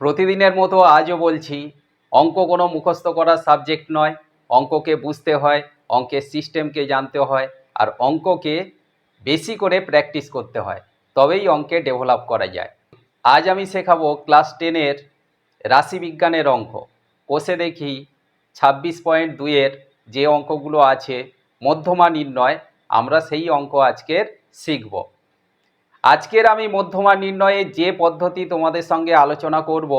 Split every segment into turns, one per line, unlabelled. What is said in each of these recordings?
প্রতিদিনের মতো আজও বলছি, অঙ্ক কোনো মুখস্থ করার সাবজেক্ট নয়। অঙ্ককে বুঝতে হয়, অঙ্কের সিস্টেমকে জানতে হয়, আর অঙ্ককে বেশি করে প্র্যাকটিস করতে হয়, তবেই অঙ্কে ডেভেলপ করা যায়। আজ আমি শেখাবো ক্লাস 10-এর রাশিবিজ্ঞানের অঙ্ক। কোষে দেখি 26.2-এর যে অঙ্কগুলো আছে মধ্যমা নির্ণয়, আমরা সেই অঙ্ক আজকের শিখব। আজকের আমি মধ্যমা নির্ণয়ের যে পদ্ধতি তোমাদের সঙ্গে আলোচনা করব,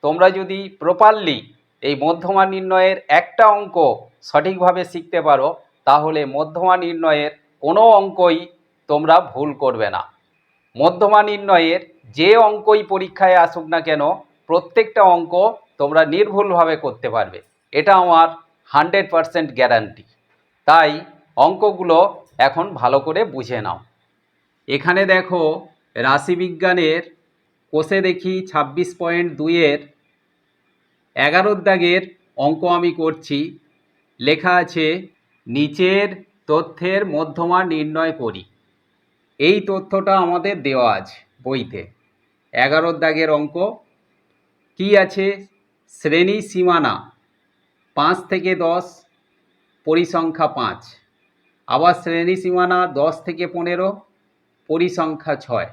তোমরা যদি প্রপারলি এই মধ্যমা নির্ণয়ের একটা অঙ্ক সঠিকভাবে শিখতে পারো, তাহলে মধ্যমা নির্ণয়ের কোনো অঙ্কই তোমরা ভুল করবে না। মধ্যমা নির্ণয়ের যে অঙ্কই পরীক্ষায় আসুক না কেন, প্রত্যেকটা অঙ্ক তোমরা নির্ভুলভাবে করতে পারবে, এটা আমার 100% গ্যারান্টি। তাই অঙ্কগুলো এখন ভালো করে বুঝে নাও। এখানে দেখো, রাশিবিজ্ঞানের কোষে দেখি 26.2-এর 11 দাগের অঙ্ক আমি করছি। লেখা আছে, নিচের তথ্যের মধ্যমা নির্ণয় করি। এই তথ্যটা আমাদের দেওয়া আছে বইতে। 11 দাগের অঙ্ক কি আছে? শ্রেণী সীমানা 5 থেকে 10, পরিসংখ্যা 5। আবার শ্রেণী সীমানা 10 থেকে 15, পরিসংখ্যা 6।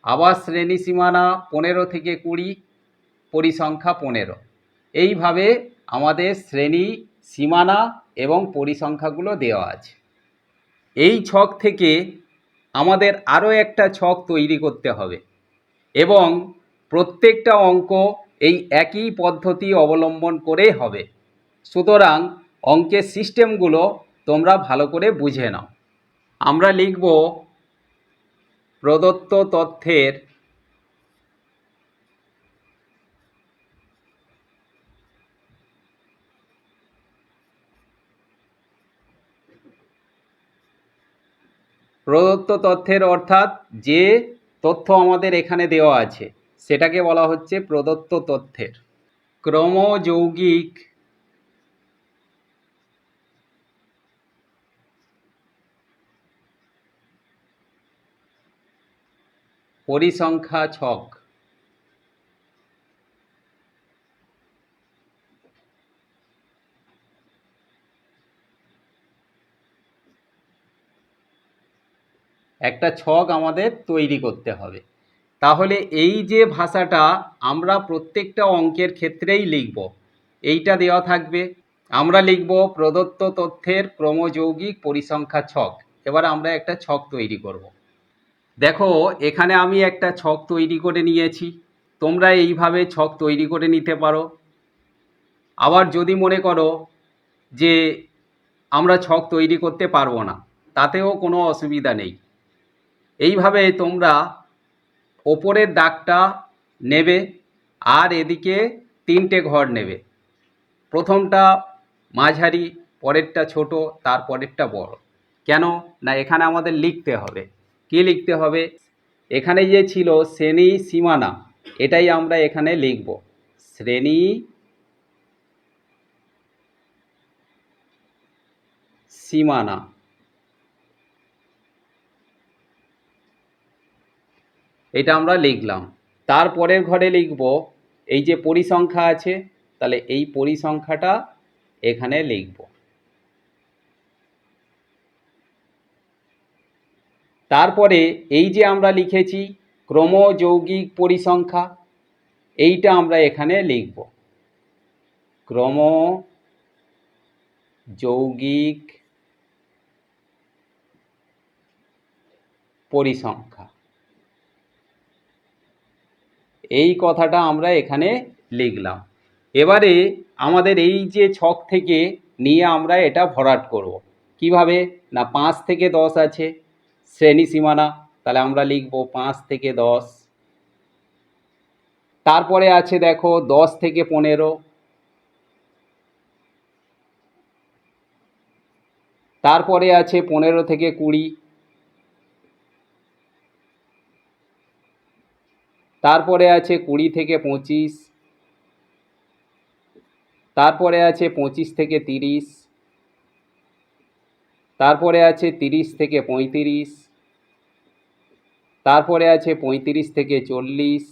আবার শ্রেণী সীমানা 15 থেকে 20, পরিসংখ্যা 15। এইভাবে আমাদের শ্রেণী সীমানা এবং পরিসংখ্যাগুলো দেওয়া আছে। এই ছক থেকে আমাদের আরও একটা ছক তৈরি করতে হবে, এবং প্রত্যেকটা অঙ্ক এই একই পদ্ধতি অবলম্বন করে হবে। সুতরাং অঙ্কের সিস্টেমগুলো তোমরা ভালো করে বুঝে নাও। আমরা লিখব, প্রদত্ত তথ্যের অর্থাৎ যে তথ্য আমাদের এখানে দেওয়া আছে সেটাকে বলা হচ্ছে প্রদত্ত তথ্যের ক্রমযৌগিক পরিসংখ্যা ছক। একটা ছক আমাদের তৈরি করতে হবে। তাহলে এই যে ভাষাটা আমরা প্রত্যেকটা অঙ্কের ক্ষেত্রেই লিখব, এইটা দেওয়া থাকবে। আমরা লিখব প্রদত্ত তথ্যের ক্রমযৌগিক পরিসংখ্যা ছক। এবার আমরা একটা ছক তৈরি করব। দেখো, এখানে আমি একটা ছক তৈরি করে নিয়েছি। তোমরা এইভাবে ছক তৈরি করে নিতে পারো। আবার যদি মনে করো যে আমরা ছক তৈরি করতে পারবো না, তাতেও কোনো অসুবিধা নেই। এইভাবে তোমরা ওপরের দাগটা নেবে, আর এদিকে 3টে ঘর নেবে। প্রথমটা মাঝারি, পরেরটা ছোট, তারপরেরটা বড়। কেন না, এখানে আমাদের লিখতে হবে। কি লিখতে হবে? এখানে যে ছিল শ্রেণী সীমানা, এটাই আমরা এখানে লিখব। শ্রেণী সীমানা। এটা আমরা লিখলাম। তারপরের ঘরে লিখব, এই যে পরিসংখ্যা আছে, তাহলে এই পরিসংখ্যাটা এখানে লিখব। তারপরে এই যে আমরা লিখেছি ক্রমযৌগিক পরিসংখ্যা, এইটা আমরা এখানে লিখব। ক্রমযৌগিক পরিসংখ্যা, এই কথাটা আমরা এখানে লিখলাম। এবারে আমাদের এই যে ছক থেকে নিয়ে আমরা এটা ভরাট করব। কিভাবে না, 5 থেকে 10 আছে শ্রেণী সীমানা, তাহলে আমরা লিখব 5 থেকে 10। তারপরে আছে দেখো 10 থেকে 15, তারপরে আছে 15 থেকে 20, তারপরে আছে 20 থেকে 25, তারপরে আছে 25 থেকে 30, তারপরে আছে 30 থেকে 35, তারপরে আছে 35 থেকে 40,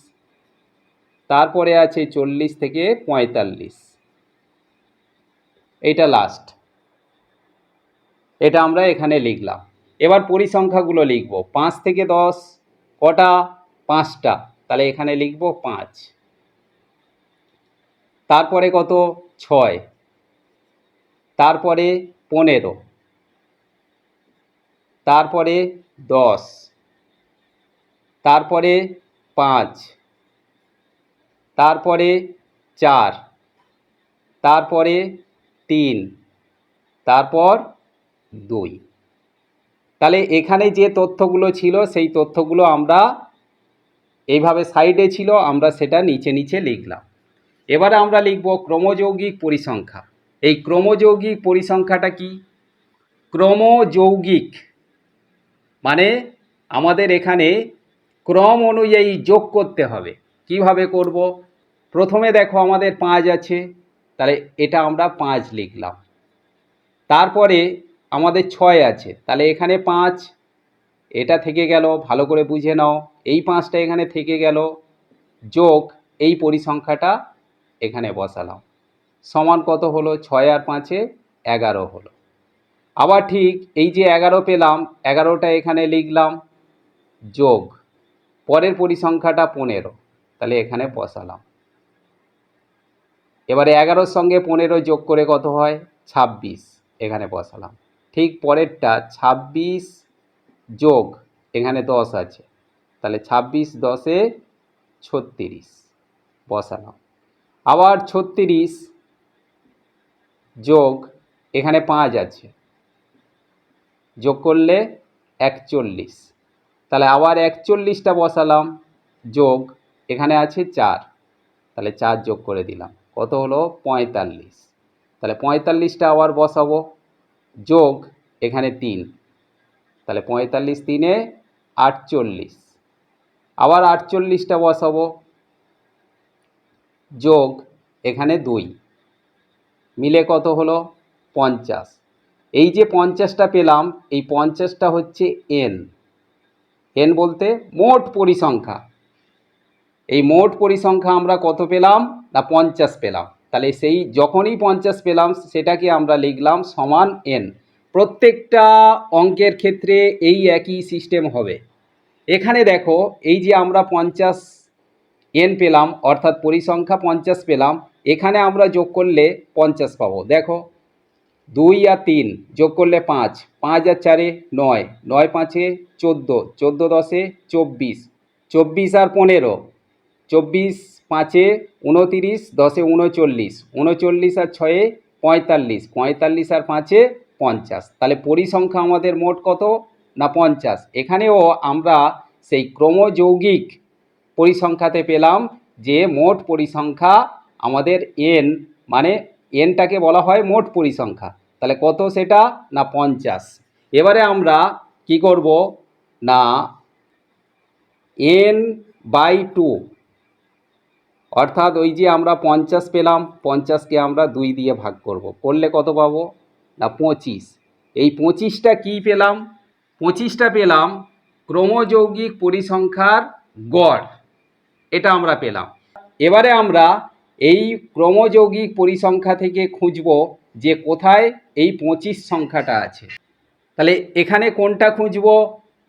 তারপরে আছে 40 থেকে 45, এইটা লাস্ট। এটা আমরা এখানে লিখলাম। এবার পরিসংখ্যাগুলো লিখব। 5 থেকে 10 কটা? 5টা, তাহলে এখানে লিখব 5। তারপরে কত? 6, তারপরে 15, তারপরে 10, তারপরে 5, তারপরে 4, তারপরে 3, তারপর 2। তাহলে এখানে যে তথ্যগুলো ছিল সেই তথ্যগুলো আমরা এইভাবে সাইডে ছিল, আমরা সেটা নিচে নিচে লিখলাম। এবারে আমরা লিখব ক্রমযৌগিক পরিসংখ্যা। এই ক্রমযৌগিক পরিসংখ্যাটা কি? ক্রমযৌগিক মানে আমাদের এখানে ক্রম অনুযায়ী যোগ করতে হবে। কিভাবে করব? প্রথমে দেখো আমাদের 5 আছে, তাহলে এটা আমরা 5 লিখলাম। তারপরে আমাদের 6 আছে, তাহলে এখানে 5, এটা থেকে গেল, ভালো করে বুঝে নাও। এই 5টা এখানে থেকে গেল, যোগ এই পরিসংখ্যাটা এখানে বসালাম, সমান কত হলো? 6 আর 5-এ 11 হলো। আবার ঠিক এই যে 11 পেলাম, 11টা এখানে লিখলাম, যোগ পরের পরিসংখ্যাটা 15, তাহলে এখানে বসালাম। এবারে 11-র সঙ্গে 15 যোগ করে কত হয়? 26, এখানে বসালাম। ঠিক পরেরটা 26 যোগ এখানে 10 আছে, তাহলে 26 10-এ 36 বসালাম। আবার 36 যোগ এখানে 5 আছে, যোগ করলে 41, তাহলে আবার 41টা বসালাম, যোগ এখানে আছে 4, তাহলে 4 যোগ করে দিলাম, কত হলো? 45। তাহলে 45টা আবার বসাবো, যোগ এখানে 3, তাহলে 45 3-এ 48, আবার 48টা বসাবো, যোগ এখানে 2, মিলে কত হলো? 50। এই যে 50টা পেলাম, এই 50টা হচ্ছে এন। এন বলতে মোট পরিসংখ্যা। এই মোট পরিসংখ্যা আমরা কত পেলাম? না 50 পেলাম। তাহলে সেই যখনই 50 পেলাম সেটাকে আমরা লিখলাম সমান এন। প্রত্যেকটা অঙ্কের ক্ষেত্রে এই একই সিস্টেম হবে। এখানে দেখো এই যে আমরা 50 এন পেলাম, অর্থাৎ পরিসংখ্যা 50 পেলাম, এখানে আমরা যোগ করলে 50 পাবো। দেখো 2 আর 3 যোগ করলে 5, 5 আর 4-এ 9, 9 5-এ 14, 14 10-এ 24, 24 আর 15, 24 5-এ 29, 10-এ 39, 39 আর 6-এ 45, 45 আর 5-এ 50। তাহলে পরিসংখ্যা আমাদের মোট কত? না 50। এখানেও আমরা সেই ক্রমযৌগিক পরিসংখ্যাতে পেলাম যে মোট পরিসংখ্যা আমাদের এন, মানে এনটাকে বলা হয় মোট পরিসংখ্যা। তাহলে কত সেটা? না 50। এবারে আমরা কি করব? না n/2, অর্থাৎ ওই যে আমরা 50 পেলাম, 50কে আমরা 2 দিয়ে ভাগ করব, করলে কত পাবো? না 25। এই 25টা কি পেলাম? 25টা পেলাম ক্রমযৌগিক পরিসংখ্যার গড়, এটা আমরা পেলাম। এবারে আমরা এই ক্রমযৌগিক পরিসংখ্যা থেকে খুঁজব যে কোথায় এই 25 সংখ্যাটা আছে। তাহলে এখানে কোনটা খুঁজব?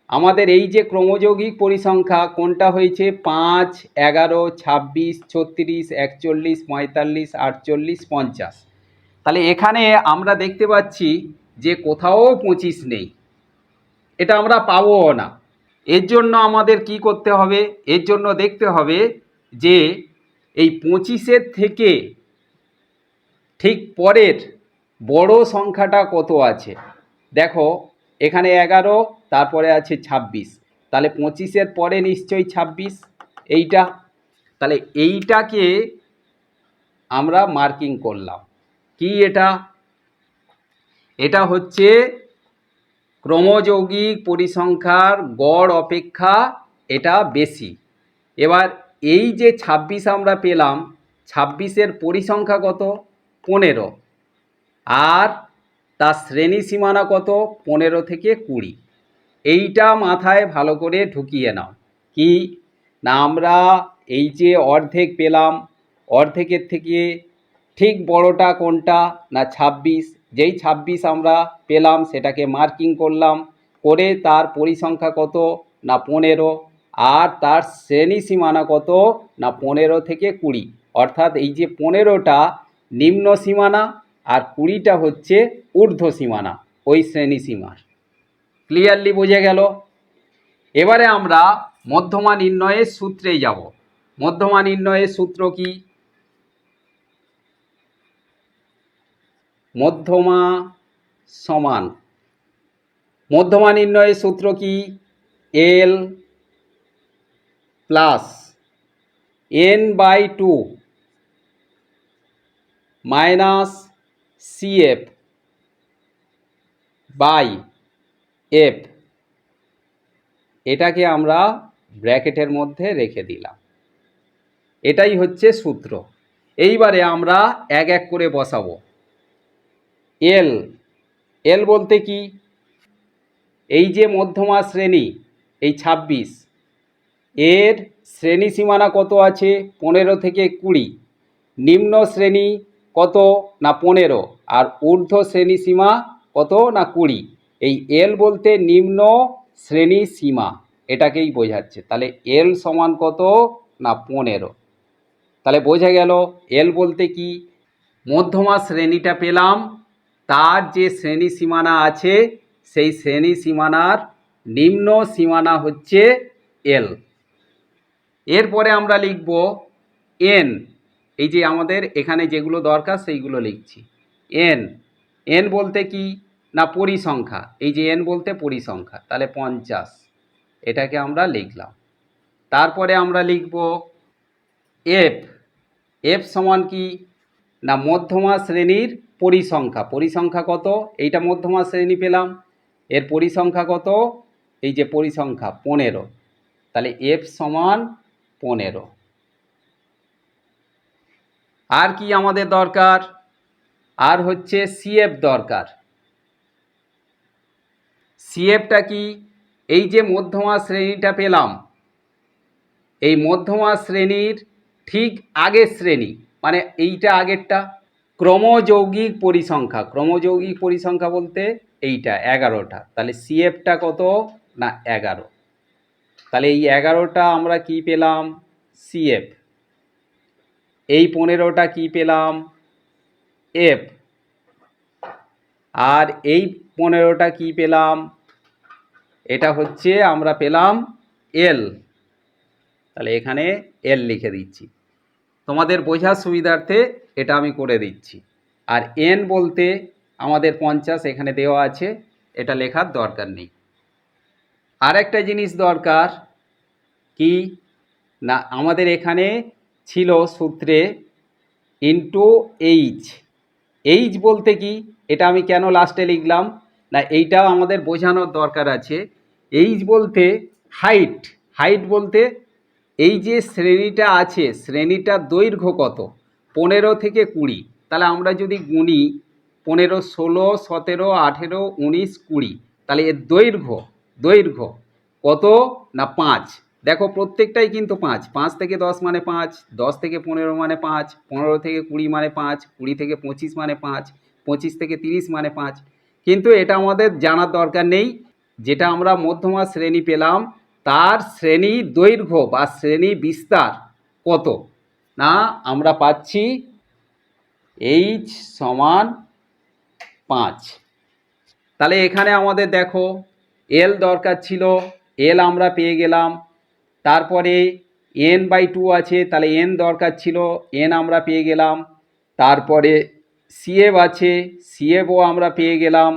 আমাদের এই যে ক্রমযৌগিক পরিসংখ্যা কোনটা হয়েছে? 5, 11, 26, 36, 41, 45, 48, 50। তাহলে এখানে আমরা দেখতে পাচ্ছি যে কোথাও 25 নেই, এটা আমরা পাবো না। এর জন্য আমাদের কি করতে হবে? এর জন্য দেখতে হবে যে এই 25-এর থেকে ঠিক পরের বড় সংখ্যাটা কত আছে। দেখো এখানে 11, তারপরে আছে 26, তাহলে 25-এর পরে নিশ্চয়ই 26, এইটা। তাহলে এইটাকে আমরা মার্কিং করলাম। কি এটা? এটা হচ্ছে ক্রমযৌগিক পরিসংখ্যার গড় অপেক্ষা এটা বেশি। এবার এই যে 26 আমরা পেলাম, 26-এর পরিসংখ্যা কত? 15, আর তার শ্রেণী সীমানা কত? 15 থেকে 20। এইটা মাথায় ভালো করে ঢুকিয়ে নাও। কি না, আমরা এই যে অর্ধেক পেলাম, অর্ধেকের থেকে ঠিক বড়টা কোনটা না 26। যেই 26 আমরা পেলাম সেটাকে মার্কিং করলাম, করে তার পরিসংখ্যা কত না 15, আর তার শ্রেণী সীমানা কত না 15 থেকে 20। অর্থাৎ এই যে 15টা নিম্ন সীমানা আর 20টা হচ্ছে ঊর্ধ্ব সীমানা ওই শ্রেণী সীমার। ক্লিয়ারলি বোঝা গেল? এবারে আমরা মধ্যমা নির্ণয়ের সূত্রেই যাব। মধ্যমা নির্ণয়ের সূত্র কি? মধ্যমা সমান, মধ্যমা নির্ণয়ের সূত্র কি? L plus n/2 minus CF by F। এটাকে আমরা ব্র্যাকেটের মধ্যে রেখে দিলাম। এটাই হচ্ছে সূত্র। এইবারে আমরা এক এক করে বসাবো। এল, এল বলতে কি? এই যে মধ্যমা শ্রেণী এই 26, এর শ্রেণী সীমানা কত আছে 15 থেকে 20, নিম্ন শ্রেণী কত না 15 আর ঊর্ধ্ব শ্রেণী সীমা কত না 20। এই এল বলতে নিম্ন শ্রেণী সীমা, এটাকেই বোঝাচ্ছে। তাহলে এল সমান কত না 15। তাহলে বোঝা গেল এল বলতে কি? মধ্যমা শ্রেণীটা পেলাম, তার যে শ্রেণী সীমানা আছে সেই শ্রেণী সীমানার নিম্ন সীমানা হচ্ছে এল। এরপরে আমরা লিখব এন। এই যে আমাদের এখানে যেগুলো দরকার সেইগুলো লিখছি। এন, এন বলতে কি না পরিসংখ্যা। এই যে এন বলতে পরিসংখ্যা, তাহলে 50, এটাকে আমরা লিখলাম। তারপরে আমরা লিখব এফ। এফ সমান কি না মধ্যমা শ্রেণীর পরিসংখ্যা। পরিসংখ্যা কত? এইটা মধ্যমা শ্রেণী পেলাম, এর পরিসংখ্যা কত? এই যে পরিসংখ্যা 15, তাহলে এফ সমান 15। আর কি আমাদের দরকার? আর হচ্ছে সিএফ দরকার। সিএফটা কি? এই যে মধ্যমা শ্রেণীটা পেলাম, এই মধ্যমা শ্রেণীর ঠিক আগের শ্রেণী, মানে এইটা আগেরটা ক্রমযৌগিক পরিসংখ্যা। ক্রমযৌগিক পরিসংখ্যা বলতে এইটা 11টা। তাহলে সিএফটা কত না 11। তাহলে এই 11টা আমরা কি পেলাম? সিএফ। এই 15টা কি পেলাম? এফ। আর এই 15টা কি পেলাম? এটা হচ্ছে আমরা পেলাম এল। তাহলে এখানে এল লিখে দিচ্ছি, তোমাদের বোঝার সুবিধার্থে এটা আমি করে দিচ্ছি। আর এন বলতে আমাদের 50 এখানে দেওয়া আছে, এটা লেখার দরকার নেই। আর একটা জিনিস দরকার কি না আমাদের এখানে ছিল সূত্রে ইনটু এইচ। এইচ বলতে কি? এটা আমি কেন লাস্টে লিখলাম না এইটাও আমাদের বোঝানোর দরকার আছে। এইচ বলতে হাইট। হাইট বলতে এই যে শ্রেণীটা আছে শ্রেণীটার দৈর্ঘ্য কত 15 থেকে 20। তাহলে আমরা যদি গুনি 15, 16, 17, 18, 19, 20, তাহলে এর দৈর্ঘ্য দৈর্ঘ্য কত না 5। দেখো প্রত্যেকটাই কিন্তু 5। 5 থেকে 10 মানে 5, 10 থেকে 15 মানে 5, 15 থেকে 20 মানে 5, 20 থেকে 25 মানে 5, 25 থেকে 30 মানে 5। কিন্তু এটা আমাদের জানার দরকার নেই। যেটা আমরা মধ্যমা শ্রেণী পেলাম তার শ্রেণী দৈর্ঘ্য বা শ্রেণী বিস্তার কত না আমরা পাচ্ছি এইচ সমান 5। তাহলে এখানে আমাদের দেখো এল দরকার ছিল, এল আমরা পেয়ে গেলাম। তারপরে n/2 আছে, তাহলে এন দরকার ছিল, এন আমরা পেয়ে গেলাম। তারপরে সিএফ আছে, সিএফও আমরা পেয়ে গেলাম।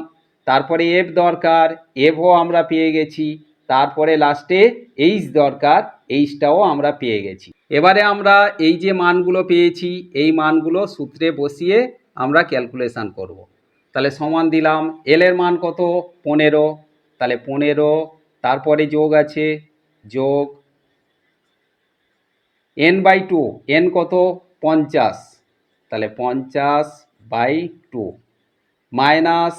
তারপরে এফ দরকার, এফও আমরা পেয়ে গেছি। তারপরে লাস্টে এইচ দরকার, এইচটাও আমরা পেয়ে গেছি। এবারে আমরা এই যে মানগুলো পেয়েছি এই মানগুলো সূত্রে বসিয়ে আমরা ক্যালকুলেশান করব। তাহলে সমান দিলাম এল এর মান কত 15, তাহলে 15, তারপরে যোগ আছে যোগ n/2, এন কত 50, তাহলে 50/2 মাইনাস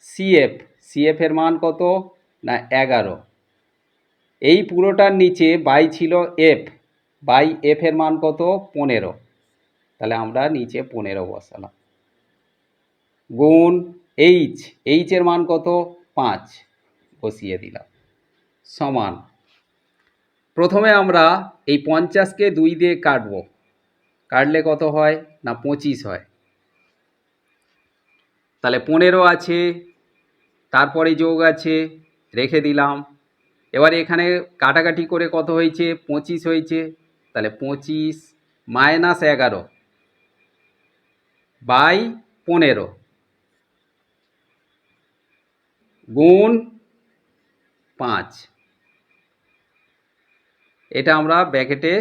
সিএফ। সিএফ এর মান কত না 11। এই পুরোটার নিচে বাই ছিল এফ, বাই এফ এর মান কত 15, তাহলে আমরা নিচে 15 বসালাম, গুণ এইচ, এইচ এর মান কত 5 বসিয়ে দিলাম, সমান প্রথমে আমরা এই 50কে 2 দিয়ে কাটবো, কাটলে কত হয় না 25 হয়, তাহলে 15 আছে, তারপরে যোগ আছে, রেখে দিলাম। এবারে এখানে কাটাকাটি করে কত হয়েছে 25 হয়েছে, তাহলে 25 মাইনাস 11 বাই 15 গুণ 5, এটা আমরা ব্র্যাকেটে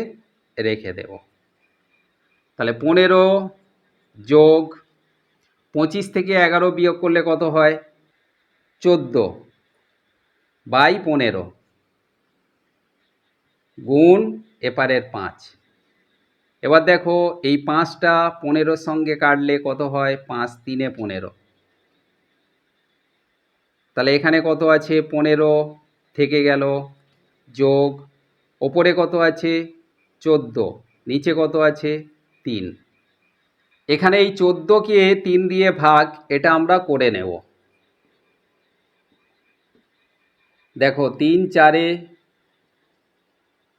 রেখে দেব। তাহলে 15 যোগ 25 থেকে 11 বিয়োগ করলে কত হয় 14 বাই 15 গুণ এপারের 5। এবার দেখো এই 5টা 15-র সঙ্গে কাটলে কত হয় 5 3 15, তাহলে এখানে কত আছে 15 থেকে গেল, যোগ ওপরে কত আছে 14, নিচে কত আছে 3। এখানে এই 14কে 3 দিয়ে ভাগ, এটা আমরা করে নেব। দেখো 3 4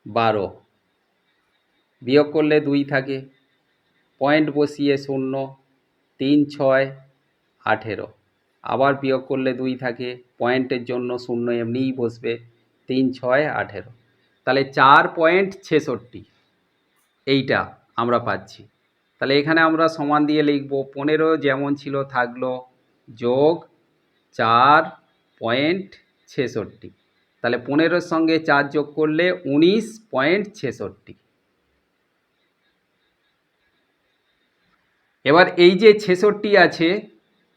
12, বিয়োগ করলে 2 থাকে, পয়েন্ট বসিয়ে 0, 3 6 18, আবার বিয়োগ করলে 2 থাকে, পয়েন্টের জন্য 0 এমনিই বসবে, 3 6 18, তাহলে 4.66 এইটা আমরা পাচ্ছি। তাহলে এখানে আমরা সমান দিয়ে লিখব 15 যেমন ছিল থাকলো, যোগ 4.66, তাহলে 15-র সঙ্গে 4 যোগ করলে 19.66। এবার এই যে 66 আছে,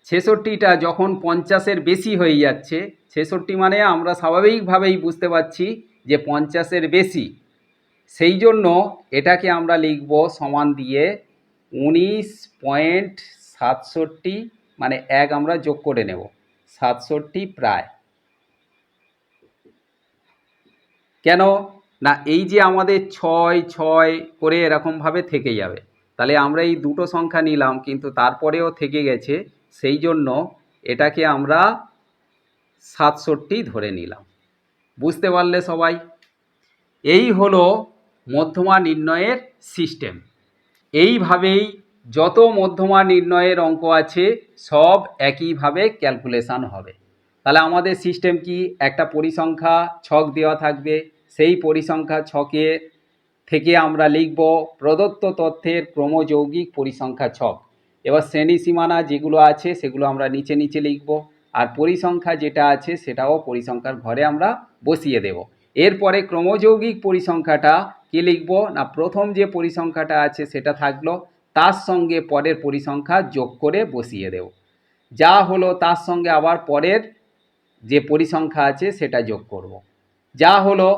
66টা যখন 50-এর বেশি হয়ে যাচ্ছে, 66 মানে আমরা স্বাভাবিকভাবেই বুঝতে পারছি যে 50-এর বেশি, সেই জন্য এটাকে আমরা লিখব সমান দিয়ে 19.67, মানে 1 আমরা যোগ করে নেব, 67 প্রায়। কেন না এই যে আমাদের 6 6 করে এরকমভাবে থেকে যাবে, তাহলে আমরা এই দুটো সংখ্যা নিলাম কিন্তু তারপরেও থেকে গেছে, সেই জন্য এটাকে আমরা 67 ধরে নিলাম। বুঝতে পারলে সবাই? এই হলো মধ্যমা নির্ণয়ের সিস্টেম। এইভাবেই যত মধ্যমা নির্ণয়ের অঙ্ক আছে সব একইভাবে ক্যালকুলেশান হবে। তাহলে আমাদের সিস্টেম কি, একটা পরিসংখ্যা ছক দেওয়া থাকবে, সেই পরিসংখ্যা ছকে থেকে আমরা লিখব প্রদত্ত তথ্যের ক্রমযৌগিক পরিসংখ্যা ছক। এবার শ্রেণী সীমানা যেগুলো আছে সেগুলো আমরা নিচে নিচে লিখব, আর পরিসংখ্যা যেটা আছে সেটাও পরিসংখ্যার ঘরে আমরা বসিয়ে দেব। এরপরে ক্রমযৌগিক পরিসংখ্যাটা কি লিখব না, প্রথম যে পরিসংখ্যাটা আছে সেটা থাকলো, তার সঙ্গে পরের পরিসংখ্যা যোগ করে বসিয়ে দেব, যা হলো তার সঙ্গে আবার পরের যে পরিসংখ্যা আছে সেটা যোগ করব। যা হলো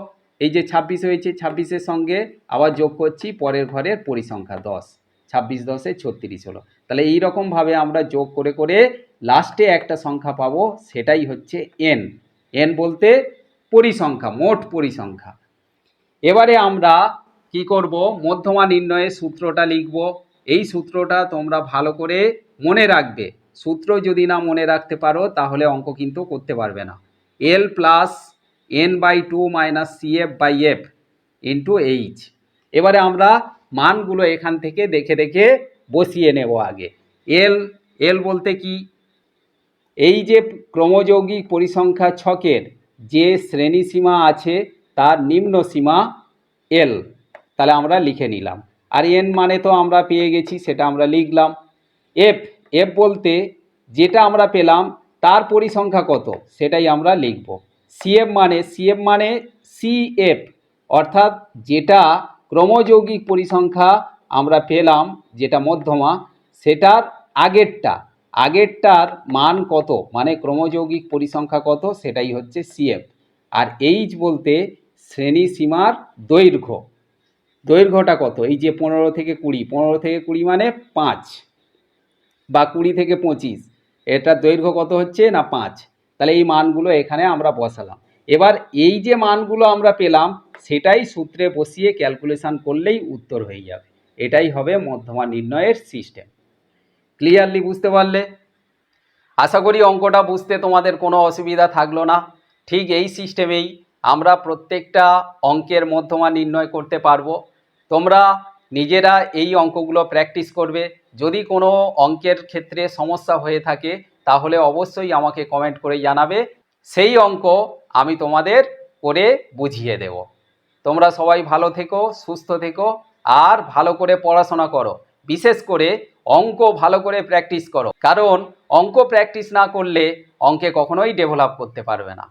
এই যে 26 হয়েছে, 26-এর সঙ্গে আবার যোগ করছি পরের ঘরের পরিসংখ্যা 10, 26 10 36 হলো। তাহলে এই রকমভাবে আমরা যোগ করে করে লাস্টে একটা সংখ্যা পাবো, সেটাই হচ্ছে এন। এন বলতে পরিসংখ্যা, মোট পরিসংখ্যা। এবারে আমরা কি করব, মধ্যমা নির্ণয়ের সূত্রটা লিখব। এই সূত্রটা তোমরা ভালো করে মনে রাখবে, সূত্র যদি না মনে রাখতে পারো তাহলে অঙ্ক কিন্তু করতে পারবে না। L plus n/2 minus CF/F into H. এবারে আমরা মানগুলো এখান থেকে দেখে দেখে বসিয়ে নেব। আগে এল বলতে কি, এই যে ক্রমযৌগিক পরিসংখ্যা ছকের যে শ্রেণী সীমা আছে তার নিম্ন সীমা এল, তাহলে আমরা লিখে নিলাম। আর এন মানে তো আমরা পেয়ে গেছি, সেটা আমরা লিখলাম। এফ বলতে যেটা আমরা পেলাম তার পরিসংখ্যা কত সেটাই আমরা লিখব। সিএফ মানে সিএফ, অর্থাৎ যেটা ক্রমযৌগিক পরিসংখ্যা আমরা পেলাম যেটা মধ্যমা, সেটার আগেরটার মান কত, মানে ক্রমযৌগিক পরিসংখ্যা কত সেটাই হচ্ছে সিএফ। আর এইচ বলতে শ্রেণী সীমার দৈর্ঘ্যটা কত, এই যে 15 থেকে 20, 15 থেকে 20 মানে 5, বা 20 থেকে 25, এটার দৈর্ঘ্য কত হচ্ছে না 5। তাহলে এই মানগুলো এখানে আমরা বসালাম। এবার এই যে মানগুলো আমরা পেলাম সেটাই সূত্রে বসিয়ে ক্যালকুলেশন করলেই উত্তর হয়ে যাবে। এটাই হবে মধ্যমা নির্ণয়ের সিস্টেম। ক্লিয়ারলি বুঝতে পারলে? আশা করি অঙ্কটা বুঝতে তোমাদের কোনো অসুবিধা থাকলো না। ঠিক এই সিস্টেমেই আমরা প্রত্যেকটা অঙ্কের মধ্যমা নির্ণয় করতে পারবো। তোমরা নিজেরা এই অঙ্কগুলো প্র্যাকটিস করবে। যদি কোনো অঙ্কের ক্ষেত্রে সমস্যা হয়ে থাকে তাহলে অবশ্যই আমাকে কমেন্ট করে জানাবে, সেই অঙ্ক আমি তোমাদের করে বুঝিয়ে দেব। তোমরা সবাই ভালো থেকো, সুস্থ থেকো, আর ভালো করে পড়াশোনা করো। বিশেষ করে অঙ্ক ভালো করে প্র্যাকটিস করো, কারণ অঙ্ক প্র্যাকটিস না করলে অঙ্কে কখনোই ডেভেলপ করতে পারবে না।